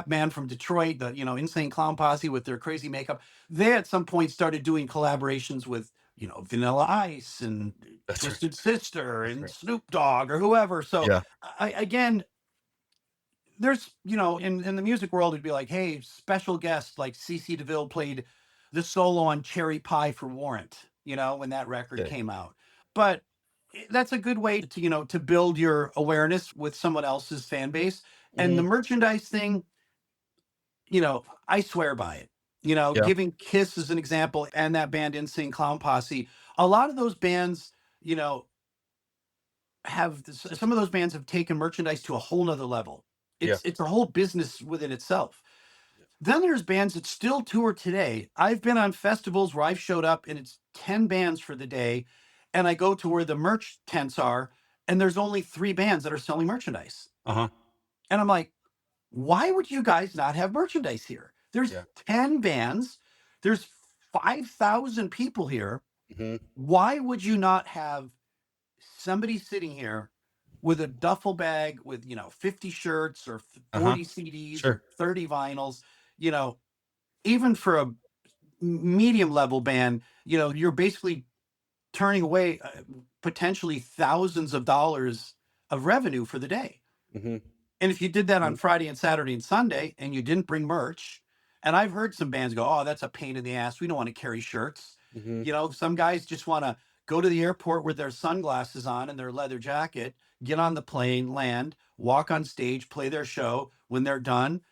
Speaker 2: band from Detroit, the Insane Clown Posse with their crazy makeup. They at some point started doing collaborations with Vanilla Ice and
Speaker 1: That's right.
Speaker 2: Twisted Sister
Speaker 1: That's
Speaker 2: and
Speaker 1: right.
Speaker 2: Snoop Dogg or whoever. So
Speaker 1: Yeah.
Speaker 2: again, there's in the music world it'd be like, hey, special guest like CC DeVille played the solo on Cherry Pie for Warrant, when that record
Speaker 1: Okay.
Speaker 2: came out. But that's a good way to to build your awareness with someone else's fan base. And the
Speaker 1: Hmm.
Speaker 2: merchandise thing, I swear by it.
Speaker 1: Yeah.
Speaker 2: Giving Kiss as an example, and that band Insane Clown Posse, a lot of those bands, you know some of those bands have taken merchandise to a whole nother level.
Speaker 1: Yeah.
Speaker 2: It's a whole business within itself. Then there's bands that still tour today. I've been on festivals where I've showed up and it's 10 bands for the day, and I go to where the merch tents are, and there's only 3 bands that are selling merchandise.
Speaker 1: Uh huh.
Speaker 2: And I'm like, why would you guys not have merchandise here? There's
Speaker 1: Yeah.
Speaker 2: 10 bands, there's 5,000 people here.
Speaker 1: Hmm.
Speaker 2: Why would you not have somebody sitting here with a duffel bag with, 50 shirts or
Speaker 1: Uh-huh.
Speaker 2: 40 CDs
Speaker 1: Sure.
Speaker 2: or 30 vinyls, you know, even for a medium level band, you're basically turning away potentially thousands of dollars of revenue for the day.
Speaker 1: Hmm.
Speaker 2: And if you did that on Friday and Saturday and Sunday and you didn't bring merch, and I've heard some bands go, "Oh, that's a pain in the ass. We don't want to carry shirts."
Speaker 1: Hmm.
Speaker 2: Some guys just want to go to the airport with their sunglasses on and their leather jacket, get on the plane, land, walk on stage, play their show. When they're done,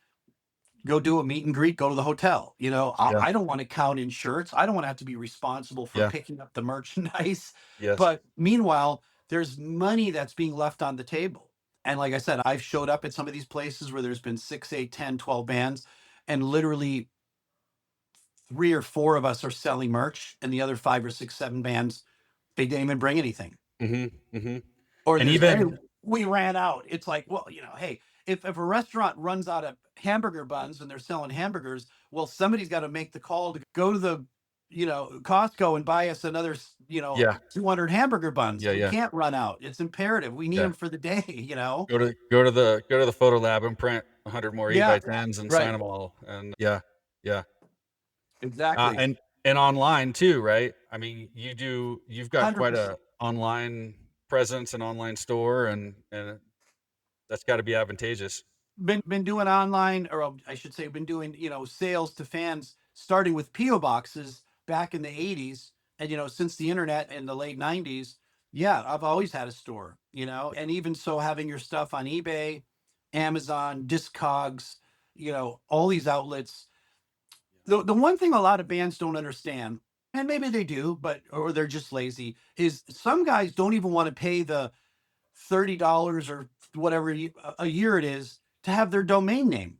Speaker 2: go do a meet and greet, go to the hotel.
Speaker 1: Yeah.
Speaker 2: I don't want to count in shirts. I don't want to have to be responsible for
Speaker 1: Yeah.
Speaker 2: picking up the merchandise.
Speaker 1: Yes.
Speaker 2: But meanwhile, there's money that's being left on the table. And like I said, I've showed up at some of these places where there's been 6, 8, 10, 12 bands, and literally 3 or 4 of us are selling merch, and the other 5 or 6, 7 bands, they didn't even bring anything.
Speaker 1: Hmm. Hmm.
Speaker 2: Or
Speaker 1: And
Speaker 2: there's, hey,
Speaker 1: even
Speaker 2: we ran out. It's like, well, hey, if a restaurant runs out of hamburger buns and they're selling hamburgers, well, somebody's got to make the call to go to the, Costco and buy us another,
Speaker 1: yeah.
Speaker 2: 200 hamburger buns.
Speaker 1: Yeah.
Speaker 2: We
Speaker 1: Yeah.
Speaker 2: can't run out. It's imperative. We need
Speaker 1: Yeah.
Speaker 2: them for the day.
Speaker 1: Go to the photo lab and print 100 more 8
Speaker 2: Yeah,
Speaker 1: by 10s and sign
Speaker 2: right.
Speaker 1: them all. And yeah. Yeah.
Speaker 2: Exactly.
Speaker 1: And online too, right? I mean, you've got quite
Speaker 2: 100%.
Speaker 1: a online presence and online store, and that's got to be advantageous.
Speaker 2: Been doing online, or I should say, been doing sales to fans, starting with PO boxes back in the '80s, and since the internet in the late '90s. Yeah, I've always had a store, and even so, having your stuff on eBay, Amazon, Discogs, all these outlets. The one thing a lot of bands don't understand, and maybe they do, but or they're just lazy, is some guys don't even want to pay the $30 or whatever a year it is to have their domain name,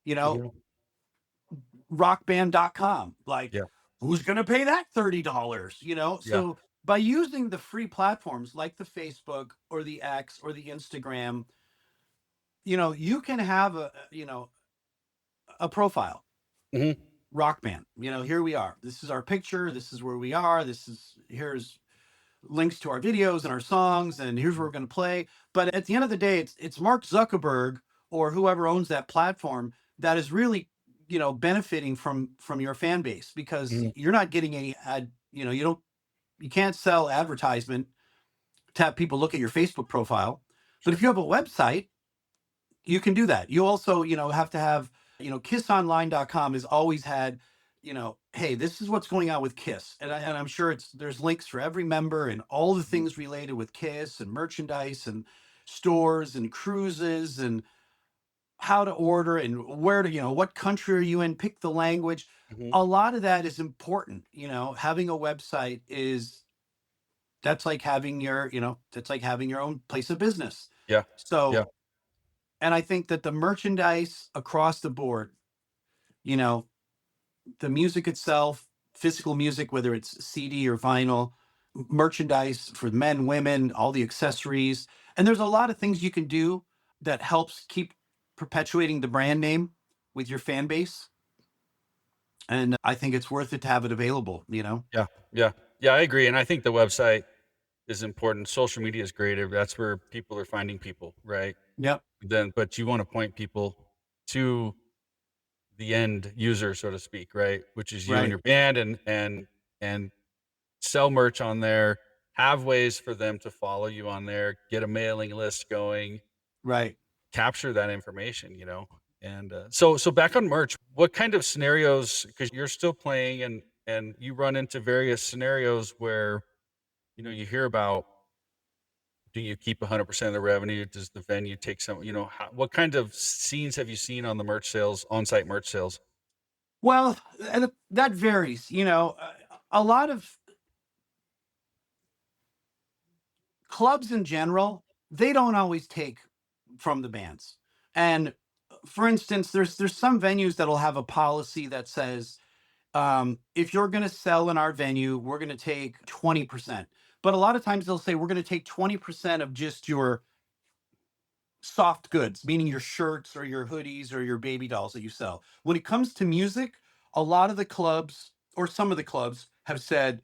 Speaker 2: you know,
Speaker 1: Mhm.
Speaker 2: rockband.com. Like,
Speaker 1: Yeah.
Speaker 2: who's going to pay that $30?
Speaker 1: Yeah.
Speaker 2: So by using the free platforms like the Facebook or the X or the Instagram, you can have a profile,
Speaker 1: Mhm.
Speaker 2: rock band. Here we are. This is our picture. This is where we are. Here's links to our videos and our songs, and here's where we're going to play. But at the end of the day, it's Mark Zuckerberg or whoever owns that platform that is really benefiting from your fan base, because
Speaker 1: Mhm.
Speaker 2: you're not getting any ad. You can't sell advertisement to have people look at your Facebook profile. But if
Speaker 1: Sure.
Speaker 2: you have a website, you can do that. You also, have to have, kissonline.com has always had, hey, this is what's going on with Kiss. And I'm sure there's links for every member and all the
Speaker 1: Mhm.
Speaker 2: things related with Kiss and merchandise and stores and cruises and how to order and where to, what country are you in, pick the language.
Speaker 1: Mhm.
Speaker 2: A lot of that is important. Having a website is that's like having your own place of business.
Speaker 1: Yeah. Yeah.
Speaker 2: So, and I think that the merchandise across the board, you know, the music itself, physical music, whether it's CD or vinyl, merchandise for men, women, all the accessories. And there's a lot of things you can do that helps keep perpetuating the brand name with your fan base. And I think it's worth it to have it available.
Speaker 1: Yeah. Yeah. Yeah, I agree, and I think the website is important. Social media is great, that's where people are finding people, right?
Speaker 2: Yep.
Speaker 1: But you wanna point people to the end user, so to speak, right? Which is you and
Speaker 2: Right.
Speaker 1: your band, and sell merch on there, have ways for them to follow you on there, get a mailing list going,
Speaker 2: Right.
Speaker 1: capture that information. And, so back on merch, what kind of scenarios, because 'cause you're still playing and you run into various scenarios where, you hear about, do you keep 100% of the revenue? Does the venue take some, what kind of scenes have you seen on the merch sales, on-site merch sales?
Speaker 2: Well, and that varies. A lot of clubs in general, they don't always take from the bands. And for instance, there's some venues that'll have a policy that says, if you're going to sell in our venue, we're going to take 20%. But a lot of times they'll say we're going to take 20% of just your soft goods, meaning your shirts or your hoodies or your baby dolls that you sell. When it comes to music, a lot of the clubs or some of the clubs have said,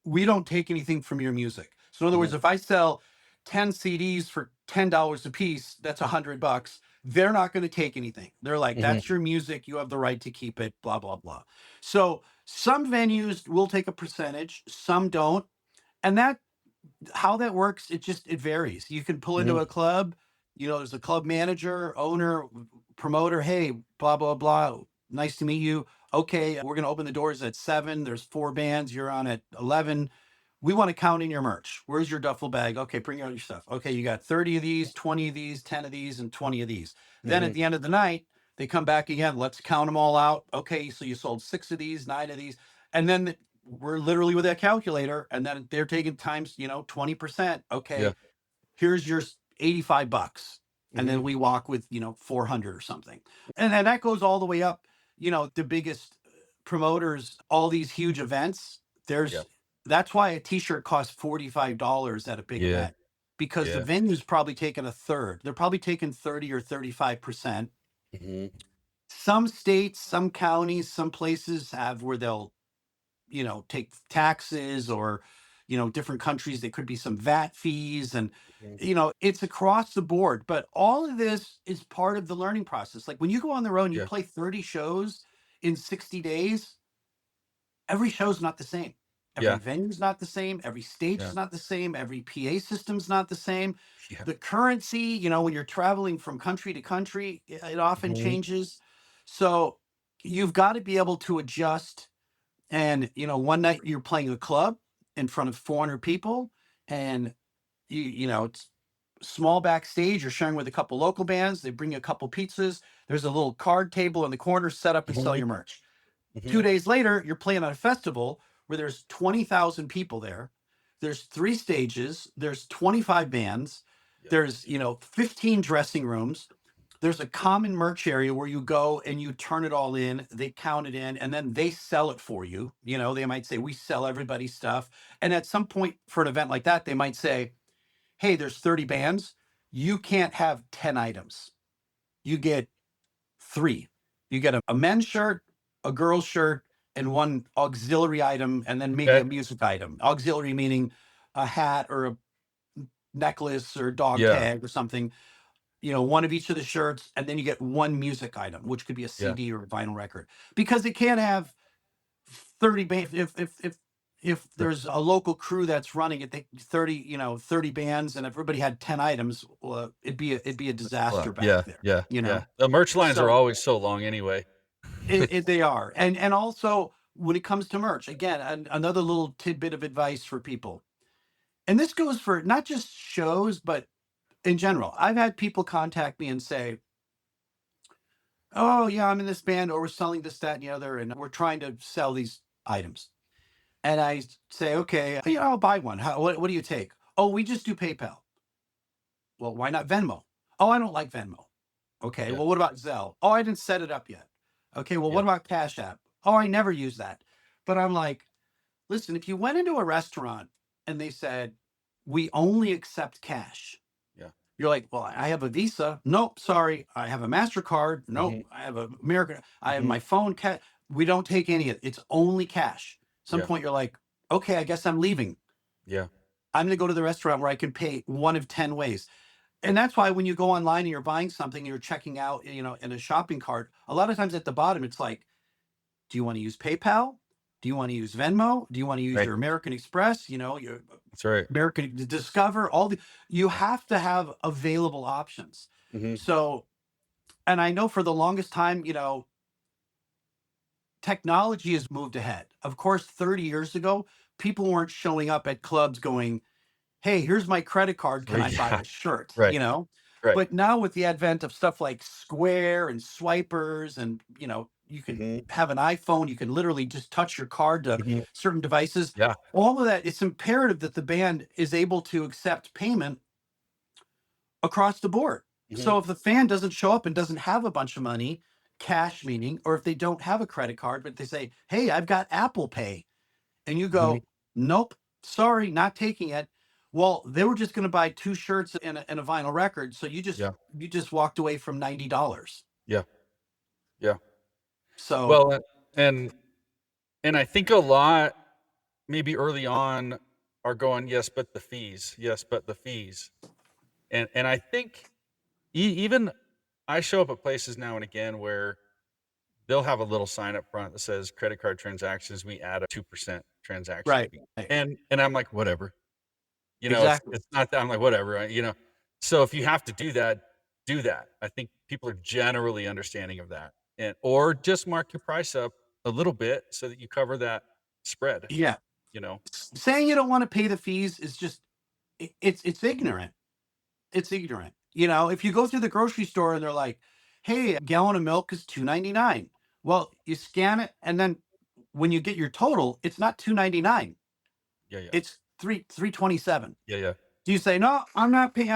Speaker 2: we don't take anything from your music. So in other words,
Speaker 1: Mhm.
Speaker 2: if I sell 10 CDs for $10 a piece, that's $100. They're not going to take anything. They're like,
Speaker 1: Mhm.
Speaker 2: that's your music. You have the right to keep it, blah, blah, blah. So some venues will take a percentage, some don't. And that how that works, it varies. You can pull into
Speaker 1: Mhm.
Speaker 2: a club, there's a club manager, owner, promoter. Hey, blah blah blah. Nice to meet you. Okay, we're gonna open the doors at 7. There's 4 bands. You're on at 11. We want to count in your merch. Where's your duffel bag? Okay, bring out your stuff. Okay, you got 30 of these, 20 of these, 10 of these, and 20 of these. Then at
Speaker 1: Mhm.
Speaker 2: the end of the night, they come back again. Let's count them all out. Okay, so you sold 6 of these, 9 of these, and then we're literally with that calculator, and then they're taking times 20%.
Speaker 1: Yeah.
Speaker 2: Okay, here's your $85, and then
Speaker 1: Mhm.
Speaker 2: we walk with 400 or something. And that goes all the way up. The biggest promoters, all these huge events,
Speaker 1: Yeah.
Speaker 2: there's that's why a t-shirt costs $45 at a big
Speaker 1: Yeah.
Speaker 2: event, because the
Speaker 1: Yeah.
Speaker 2: venue's probably taking a third. They're probably taking 30 or 35%.
Speaker 1: Mhm.
Speaker 2: Some states, some counties, some places have where they'll take taxes, or different countries, there could be some VAT fees, and
Speaker 1: Mhm.
Speaker 2: it's across the board. But all of this is part of the learning process. Like when you go on the road and you
Speaker 1: Yeah.
Speaker 2: play 30 shows in 60 days, every show's not the same. Every
Speaker 1: Yeah.
Speaker 2: venue's not the same. Every stage
Speaker 1: Yeah.
Speaker 2: is not the same. Every PA system's not the same.
Speaker 1: Yeah.
Speaker 2: The currency, when you're traveling from country to country, it often
Speaker 1: Mhm.
Speaker 2: changes. So you've got to be able to adjust. And one night you're playing a club in front of 400 people, and it's small backstage. You're sharing with a couple local bands. They bring you a couple pizzas. There's a little card table in the corner. Set up and sell
Speaker 1: Mhm.
Speaker 2: your merch. Two
Speaker 1: Mhm.
Speaker 2: days later, you're playing on a festival where there's 20,000 people there. There's 3 stages. There's 25 bands.
Speaker 1: Yeah.
Speaker 2: There's 15 dressing rooms. There's a common merch area where you go and you turn it all in, they count it in, and then they sell it for you. They might say, we sell everybody's stuff. And at some point for an event like that, they might say, hey, there's 30 bands. You can't have 10 items. You get 3. You get a men's shirt, a girl's shirt, and one auxiliary item, and then maybe
Speaker 1: Okay.
Speaker 2: a music item. Auxiliary meaning a hat or a necklace or dog
Speaker 1: Yeah.
Speaker 2: tag or something, one of each of the shirts, and then you get one music item, which could be a
Speaker 1: Yeah.
Speaker 2: CD or a vinyl record, because it can't have 30 bands. If
Speaker 1: Sure.
Speaker 2: there's a local crew that's running it, 30 bands, and everybody had 10 items, well, it'd be a
Speaker 1: That's a
Speaker 2: disaster
Speaker 1: lot.
Speaker 2: back
Speaker 1: Yeah.
Speaker 2: there,
Speaker 1: Yeah. Yeah. The merch lines are
Speaker 2: so
Speaker 1: always so long anyway.
Speaker 2: they are. And also when it comes to merch, again, another little tidbit of advice for people, and this goes for not just shows, but in general. I've had people contact me and say, oh yeah, I'm in this band, or we're selling this, that, and the other, and we're trying to sell these items. And I say, okay, I'll buy one. What do you take? Oh, we just do PayPal. Well, why not Venmo? Oh, I don't like Venmo. Okay,
Speaker 1: Yeah.
Speaker 2: well, what about Zelle? Oh, I didn't set it up yet. Okay, well,
Speaker 1: Yeah.
Speaker 2: what about Cash App? Oh, I never use that. But I'm like, listen, if you went into a restaurant and they said, we only accept cash,
Speaker 1: Yeah.
Speaker 2: you're like, well, I have a Visa. Nope, sorry. I have a MasterCard. Nope,
Speaker 1: Mhm.
Speaker 2: I have a American. I have
Speaker 1: Mhm.
Speaker 2: my phone. We don't take any of it. It's only cash. Some
Speaker 1: Yeah.
Speaker 2: point you're like, okay, I guess I'm leaving.
Speaker 1: Yeah.
Speaker 2: I'm going to go to the restaurant where I can pay one of 10 ways. And that's why when you go online and you're buying something, you're checking out, in a shopping cart, a lot of times at the bottom, it's like, do you want to use PayPal? Do you want to use Venmo? Do you want to use
Speaker 1: Right.
Speaker 2: your American Express? Your
Speaker 1: That's right.
Speaker 2: American Discover? You have to have available options.
Speaker 1: Mhm.
Speaker 2: So, and I know for the longest time, technology has moved ahead. Of course, 30 years ago, people weren't showing up at clubs going, hey, here's my credit card. Can
Speaker 1: Right.
Speaker 2: I buy
Speaker 1: Yeah.
Speaker 2: a shirt?
Speaker 1: Right. Right.
Speaker 2: But now with the advent of stuff like Square and Swipers, and you can
Speaker 1: Mhm.
Speaker 2: have an iPhone, you can literally just touch your card to
Speaker 1: Mhm.
Speaker 2: certain devices.
Speaker 1: Yeah.
Speaker 2: All of that, it's imperative that the band is able to accept payment across the board.
Speaker 1: Mhm.
Speaker 2: So if the fan doesn't show up and doesn't have a bunch of money, cash meaning, or if they don't have a credit card, but they say, hey, I've got Apple Pay, and you
Speaker 1: Mhm.
Speaker 2: go, nope, sorry, not taking it. Well, they were just going to buy two shirts and a vinyl record, so
Speaker 1: Yeah.
Speaker 2: you just walked away from $90.
Speaker 1: Yeah. Yeah.
Speaker 2: So
Speaker 1: Well, and and I think a lot maybe early on are going, "Yes, but the fees. Yes, but the fees." And I think even I show up at places now and again where they'll have a little sign up front that says credit card transactions, we add a 2% transaction
Speaker 2: right,
Speaker 1: fee.
Speaker 2: right,
Speaker 1: And I'm like, "Whatever."
Speaker 2: exactly.
Speaker 1: It's not that I'm like, "Whatever," So if you have to do that, do that. I think people are generally understanding of that. And or just mark your price up a little bit so that you cover that spread,
Speaker 2: Yeah,
Speaker 1: you know?
Speaker 2: saying you don't want to pay the fees is just it's ignorant. It's ignorant. If you go through the grocery store and they're like, "Hey, a gallon of milk is 2.99." Well, you scan it, and then when you get your total, it's not 2.99.
Speaker 1: Yeah, yeah.
Speaker 2: It's 3.27.
Speaker 1: Yeah, yeah.
Speaker 2: Do you say, "No, I'm not paying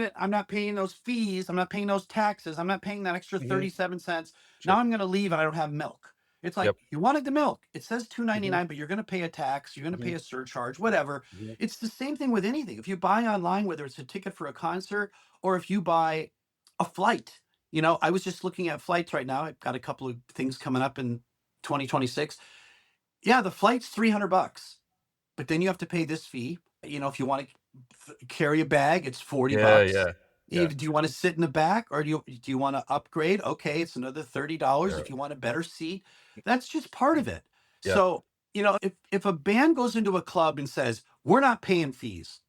Speaker 2: it. I'm not paying those fees. I'm not paying those taxes. I'm not paying that extra
Speaker 1: Mhm.
Speaker 2: 37 cents. Now
Speaker 1: Sure.
Speaker 2: I'm going to leave and I don't have milk." It's like,
Speaker 1: Yep.
Speaker 2: you wanted the milk. It says
Speaker 1: Mhm.
Speaker 2: 2.99, but you're going to pay a tax. You're going to pay
Speaker 1: Mhm.
Speaker 2: a surcharge, whatever.
Speaker 1: Mhm.
Speaker 2: It's the same thing with anything. If you buy online, whether it's a ticket for a concert or if you buy a flight, I was just looking at flights right now. I've got a couple of things coming up in 2026. Yeah, the flight's $300, but then you have to pay this fee. If you want to carry a bag, it's 40
Speaker 1: Yeah,
Speaker 2: bucks.
Speaker 1: yeah. Yeah.
Speaker 2: Do you want to sit in the back, or do you want to upgrade? Okay, it's another $30
Speaker 1: Yeah.
Speaker 2: if you want a better seat. That's just part of it.
Speaker 1: Yeah.
Speaker 2: So, if a band goes into a club and says, "We're not paying fees.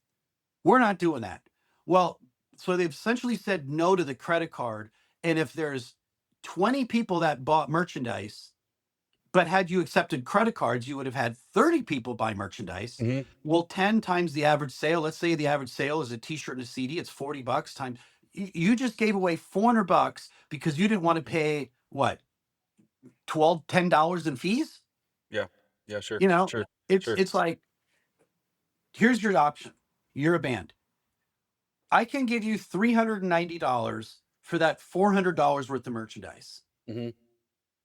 Speaker 2: We're not doing that." Well, so they've essentially said no to the credit card. And if there's 20 people that bought merchandise, but had you accepted credit cards, you would have had 30 people buy merchandise.
Speaker 1: Mhm.
Speaker 2: Well, 10 times the average sale. Let's say the average sale is a t-shirt and a CD, it's $40 times. You just gave away $400 because you didn't want to
Speaker 1: Mhm.
Speaker 2: pay what, 12, $10 in fees?
Speaker 1: Yeah. Yeah, sure.
Speaker 2: You know,
Speaker 1: Sure.
Speaker 2: it's
Speaker 1: Sure.
Speaker 2: it's like, here's your option. You're a band. I can give you $390 for that $400 worth of merchandise.
Speaker 1: Mhm.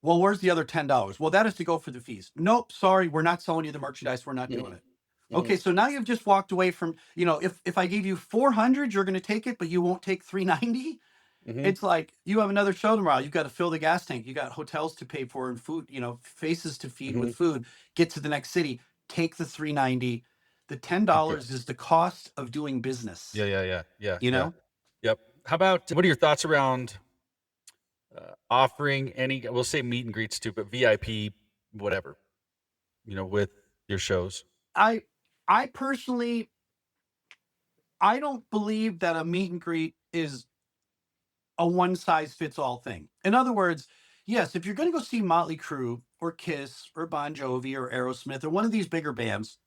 Speaker 2: Well, where's the other $10? Well, that is to go for the fees. Nope, sorry, we're not selling you the merchandise. We're not doing
Speaker 1: Mhm.
Speaker 2: it.
Speaker 1: Mhm.
Speaker 2: Okay, so now you've just walked away from, if I gave you 400, you're going to take it, but you won't take 390.
Speaker 1: Mhm.
Speaker 2: It's like you have another show tomorrow. You've got to fill the gas tank. You got hotels to pay for and food, faces to feed with
Speaker 1: Mhm.
Speaker 2: food. Get to the next city. Take the 390. The $10
Speaker 1: Okay.
Speaker 2: is the cost of doing business,
Speaker 1: Yeah, yeah, yeah. Yeah,
Speaker 2: you
Speaker 1: yeah.
Speaker 2: know?
Speaker 1: Yep. How about what are your thoughts around, offering any we'll say meet and greets too, but VIP, whatever, with your shows?
Speaker 2: I I personally I don't believe that a meet and greet is a one size fits all thing. In other words, yes, if you're going to go see Motley Crue or Kiss or Bon Jovi or Aerosmith or one of these bigger bands,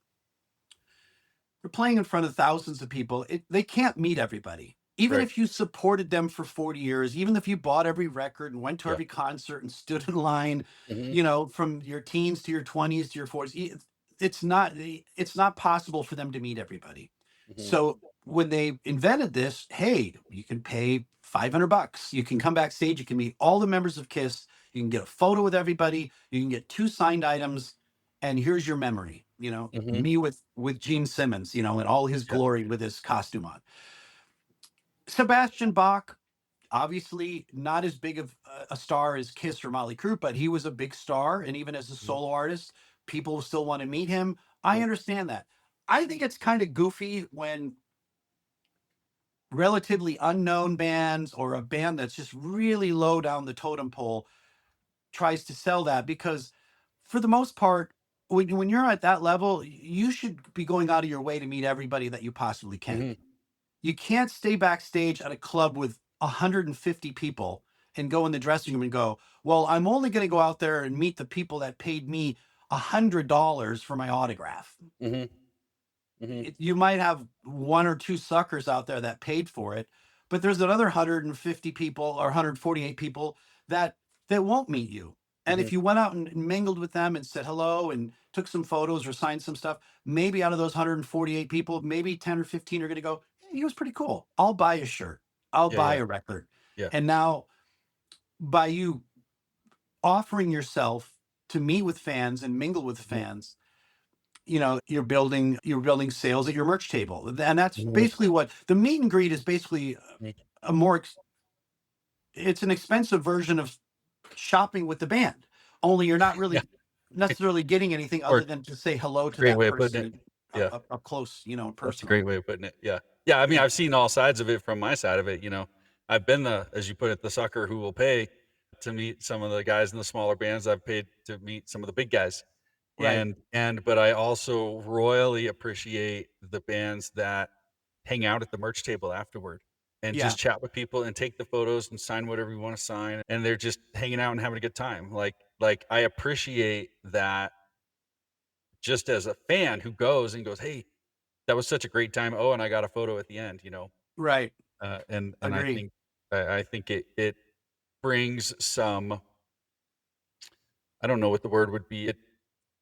Speaker 2: they're playing in front of thousands of people. They can't meet everybody. Even
Speaker 1: Right.
Speaker 2: if you supported them for 40 years, even if you bought every record and went to
Speaker 1: Yeah.
Speaker 2: every concert and stood in line,
Speaker 1: Mhm.
Speaker 2: from your teens to your 20s to your 40s, it's not possible for them to meet everybody.
Speaker 1: Mhm.
Speaker 2: So when they invented this, hey, you can pay $500. You can come backstage. You can meet all the members of Kiss. You can get a photo with everybody. You can get two signed items, and here's your memory.
Speaker 1: Mhm.
Speaker 2: Me with Gene Simmons, in all his
Speaker 1: Yeah.
Speaker 2: glory with his costume on. Sebastian Bach, obviously not as big of a star as Kiss or Motley Crue, but he was a big star, and even as a
Speaker 1: Mhm.
Speaker 2: solo artist, people still want to meet him. I
Speaker 1: Mhm.
Speaker 2: understand that. I think it's kind of goofy when relatively unknown bands or a band that's just really low down the totem pole tries to sell that, because for the most part, when you're at that level, you should be going out of your way to meet everybody that you possibly can.
Speaker 1: Mhm.
Speaker 2: You can't stay backstage at a club with 150 people and go in the dressing room and go, "Well, I'm only going to go out there and meet the people that paid me $100 for my autograph."
Speaker 1: Mhm. Mhm.
Speaker 2: You might have one or two suckers out there that paid for it, but there's another 150 people or 148 people that won't meet you. And
Speaker 1: Mhm.
Speaker 2: if you went out and mingled with them and said hello and took some photos or signed some stuff, maybe out of those 148 people, maybe 10 or 15 are going to go, "Hey, he was pretty cool. I'll buy a shirt. I'll
Speaker 1: Yeah,
Speaker 2: buy
Speaker 1: yeah.
Speaker 2: a record."
Speaker 1: Yeah.
Speaker 2: And now, by you offering yourself to meet with fans and mingle with
Speaker 1: Mhm.
Speaker 2: fans, you're building sales at your merch table, and that's
Speaker 1: Mhm.
Speaker 2: basically what the meet and greet is. Basically a more it's an expensive version of shopping with the band, only you're not
Speaker 1: Yeah.
Speaker 2: really necessarily getting anything
Speaker 1: Or
Speaker 2: other than to say hello
Speaker 1: a
Speaker 2: to
Speaker 1: great
Speaker 2: that
Speaker 1: way of putting it.
Speaker 2: person
Speaker 1: Yeah.
Speaker 2: up close,
Speaker 1: That's a
Speaker 2: personal.
Speaker 1: great way of putting it, yeah. Yeah, I mean, I've seen all sides of it from my side of it, you know? I've been the, as you put it, the sucker who will pay to meet some of the guys in the smaller bands. I've paid to meet some of the big guys.
Speaker 2: Right.
Speaker 1: But I also royally appreciate the bands that hang out at the merch table afterward and
Speaker 2: Yeah.
Speaker 1: just chat with people and take the photos and sign whatever you wanna sign, and they're just hanging out and having a good time. I appreciate that just as a fan who goes and goes, "Hey, that was such a great time. Oh, and I got a photo at the end," you know?
Speaker 2: Right.
Speaker 1: And
Speaker 2: Agree.
Speaker 1: I think it brings some, I don't know what the word would be,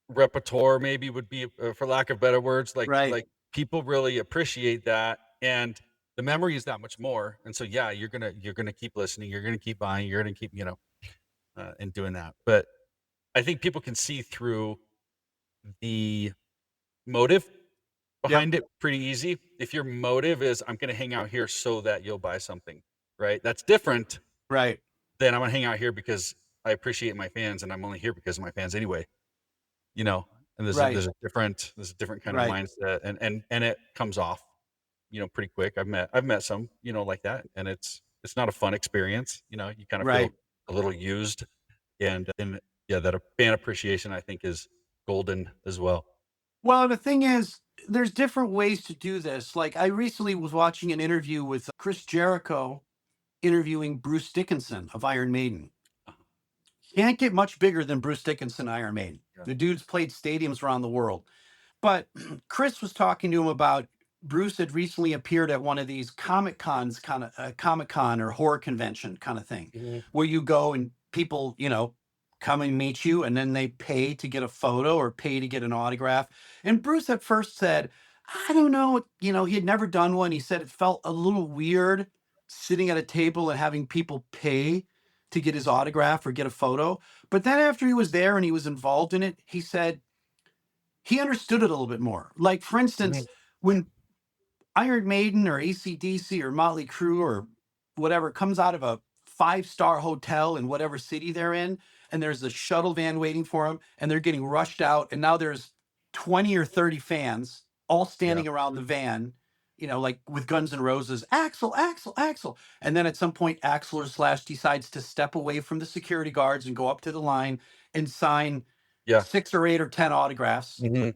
Speaker 1: repertoire maybe would be, for lack of better words,
Speaker 2: Right.
Speaker 1: people really appreciate that, and the memory is that much more, and so, yeah, you're gonna keep listening, you're gonna keep buying, you're gonna keep, and doing that, but I think people can see through the motive
Speaker 2: Yep.
Speaker 1: behind it pretty easy. If your motive is, "I'm gonna hang out here so that you'll buy something," right? That's different
Speaker 2: Right.
Speaker 1: than, "I'm gonna hang out here because I appreciate my fans, and I'm only here because of my fans anyway," you know? And
Speaker 2: Right.
Speaker 1: there's a different kind of
Speaker 2: Right.
Speaker 1: mindset, and it comes off, pretty quick. I've met some, like that, and it's not a fun experience, you kinda feel
Speaker 2: Right.
Speaker 1: a little used, and yeah, that a fan appreciation, I think, is golden as well.
Speaker 2: Well, the thing is, there's different ways to do this. Like, I recently was watching an interview with Chris Jericho interviewing Bruce Dickinson of Iron Maiden.
Speaker 1: Uh-huh.
Speaker 2: Can't get much bigger than Bruce Dickinson, Iron Maiden.
Speaker 1: Yeah.
Speaker 2: The dude's played stadiums around the world. But Chris was talking to him about Bruce had recently appeared at one of these Comic Con or horror convention kind of thing,
Speaker 1: Mhm.
Speaker 2: where you go and people, come and meet you and then they pay to get a photo or pay to get an autograph. And Bruce at first said, I don't know, he had never done one. He said it felt a little weird sitting at a table and having people pay to get his autograph or get a photo. But then after he was there and he was involved in it, he said, he understood it a little bit more. Like, for instance,
Speaker 1: Mhm.
Speaker 2: when Iron Maiden or AC/DC or Motley Crue or whatever comes out of a five-star hotel in whatever city they're in, and there's a shuttle van waiting for them, and they're getting rushed out, and now there's 20 or 30 fans all
Speaker 1: Yeah.
Speaker 2: standing around the van, like with Guns N' Roses, Axel, Axel, Axel. And then at some point, Axel or Slash decides to step away from the security guards and go up to the line and sign
Speaker 1: Yeah.
Speaker 2: 6 or 8 or 10 autographs,
Speaker 1: Mhm.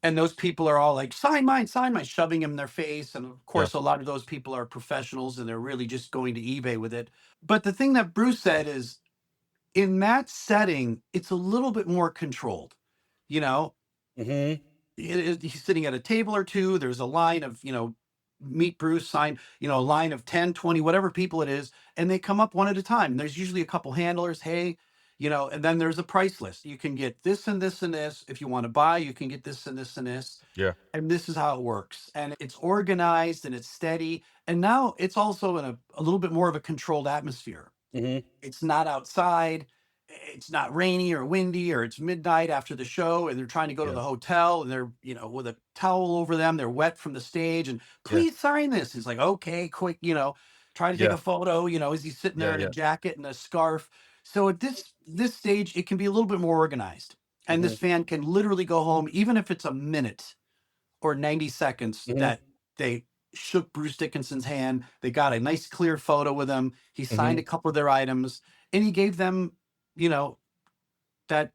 Speaker 2: and those people are all like, sign mine, shoving them in their face. And of
Speaker 1: Yeah.
Speaker 2: course, a lot of those people are professionals and they're really just going to eBay with it. But the thing that Bruce said is, in that setting, it's a little bit more controlled. You know,
Speaker 1: Mhm.
Speaker 2: he's sitting at a table or two. There's a line of, meet Bruce, sign, a line of 10, 20, whatever people it is. And they come up one at a time. There's usually a couple handlers. Hey, and then there's a price list. You can get this and this and this. If you want to buy, you can get this and this and this,
Speaker 1: Yeah.
Speaker 2: and this is how it works, and it's organized and it's steady, and now it's also in a little bit more of a controlled atmosphere.
Speaker 1: Mhm.
Speaker 2: It's not outside, it's not rainy or windy, or it's midnight after the show and they're trying to go to
Speaker 1: Yeah.
Speaker 2: the hotel and they're, with a towel over them, they're wet from the stage, and
Speaker 1: Yeah.
Speaker 2: please sign this. It's like, okay, quick, try to take
Speaker 1: Yeah.
Speaker 2: a photo, as he's sitting there
Speaker 1: Yeah,
Speaker 2: in a
Speaker 1: yeah.
Speaker 2: jacket and a scarf. So at this stage it can be a little bit more organized, and this
Speaker 1: Mhm.
Speaker 2: fan can literally go home, even if it's a minute or 90 seconds,
Speaker 1: Mhm.
Speaker 2: that they shook Bruce Dickinson's hand. They got a nice clear photo with him. He signed
Speaker 1: Mhm.
Speaker 2: a couple of their items, and he gave them, you know, that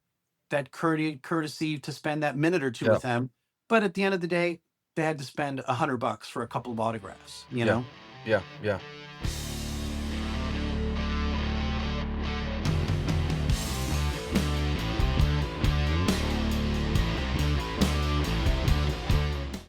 Speaker 2: courtesy to spend that minute or two
Speaker 1: Yeah.
Speaker 2: with him. But at the end of the day, they had to spend $100 for a couple of autographs,
Speaker 1: Yeah. Yeah. Yeah.